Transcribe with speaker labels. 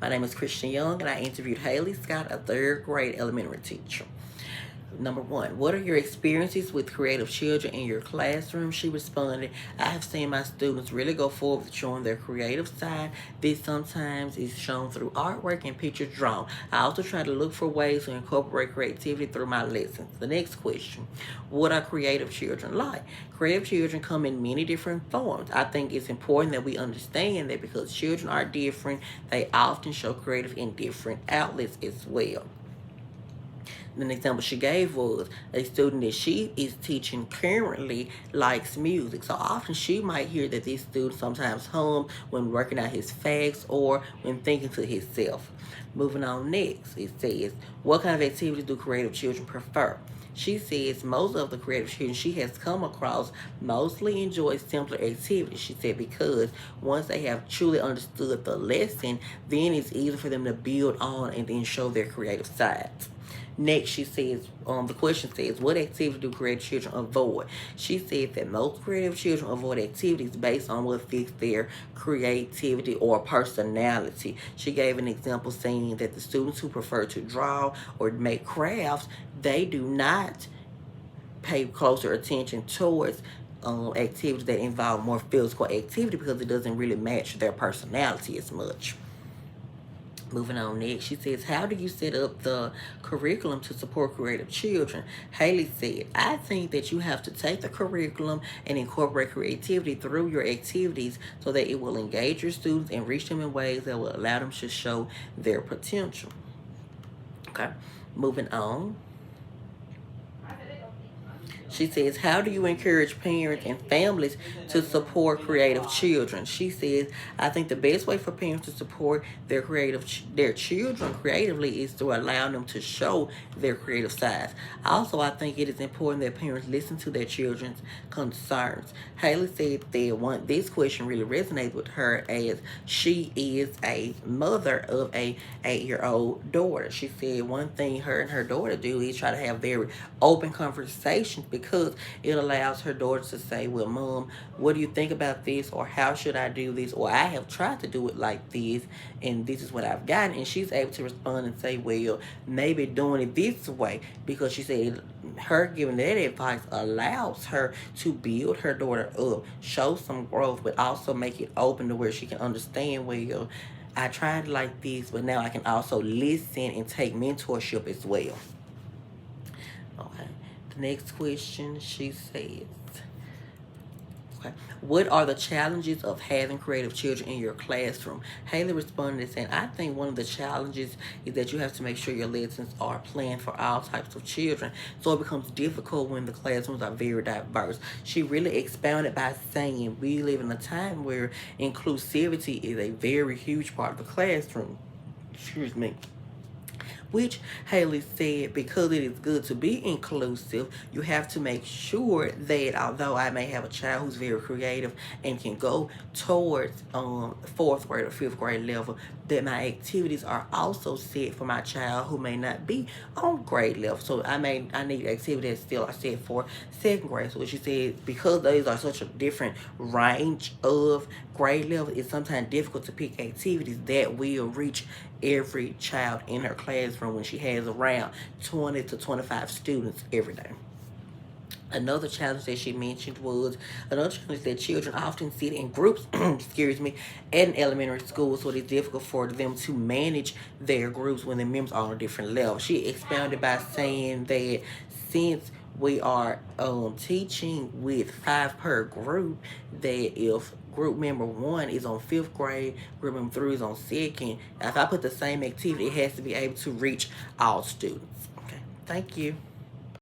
Speaker 1: My name is Christian Young, and I interviewed Haley Scott, a third grade elementary teacher. Number one, what are your experiences with creative children in your classroom? She responded, I have seen my students really go forward with showing their creative side. This sometimes is shown through artwork and pictures drawn. I also try to look for ways to incorporate creativity through my lessons. The next question, what are creative children like? Creative children come in many different forms. I think it's important that we understand that because children are different, they often show creative in different outlets as well. An example she gave was a student that she is teaching currently likes music. So often she might hear that this student sometimes hum when working out his facts or when thinking to himself. Moving on next, it says, what kind of activities do creative children prefer? She says most of the creative children she has come across mostly enjoy simpler activities. She said because once they have truly understood the lesson, then it's easy for them to build on and then show their creative sides. Next, she says, the question says, what activity do creative children avoid? She said that most creative children avoid activities based on what fits their creativity or personality. She gave an example saying that the students who prefer to draw or make crafts, they do not pay closer attention towards activities that involve more physical activity because it doesn't really match their personality as much. Moving on next, she says, how do you set up the curriculum to support creative children? Haley said, I think that you have to take the curriculum and incorporate creativity through your activities so that it will engage your students and reach them in ways that will allow them to show their potential. Okay, moving on. She says, how do you encourage parents and families to support creative children? She says, I think the best way for parents to support their children creatively is to allow them to show their creative sides. Also, I think it is important that parents listen to their children's concerns. Haley said that this question really resonates with her as she is a mother of a 8-year-old daughter. She said one thing her and her daughter do is try to have very open conversations because it allows her daughter to say, well, Mom, what do you think about this? Or how should I do this? Or I have tried to do it like this, and this is what I've gotten. And she's able to respond and say, well, maybe doing it this way, because she said her giving that advice allows her to build her daughter up, show some growth, but also make it open to where she can understand, well, I tried like this, but now I can also listen and take mentorship as well. Okay. The next question, she says, okay, what are the challenges of having creative children in your classroom? Haley responded saying, I think one of the challenges is that you have to make sure your lessons are planned for all types of children. So it becomes difficult when the classrooms are very diverse. She really expounded by saying we live in a time where inclusivity is a very huge part of the classroom. Excuse me. Which Haley said, because it is good to be inclusive, you have to make sure that although I may have a child who's very creative and can go towards fourth grade or fifth grade level, that my activities are also set for my child who may not be on grade level. So I need activities that still are set for second grade. So she said, because those are such a different range of grade level, it's sometimes difficult to pick activities that will reach every child in her classroom when she has around 20 to 25 students every day. Another challenge that she mentioned was that children often sit in groups, excuse me, at an elementary school, so it's difficult for them to manage their groups when the members are on a different level. She expounded by saying that since we are teaching with 5 per group, that if group member 1 is on 5th grade, group member 3 is on 2nd, if I put the same activity, it has to be able to reach all students. Okay, thank you.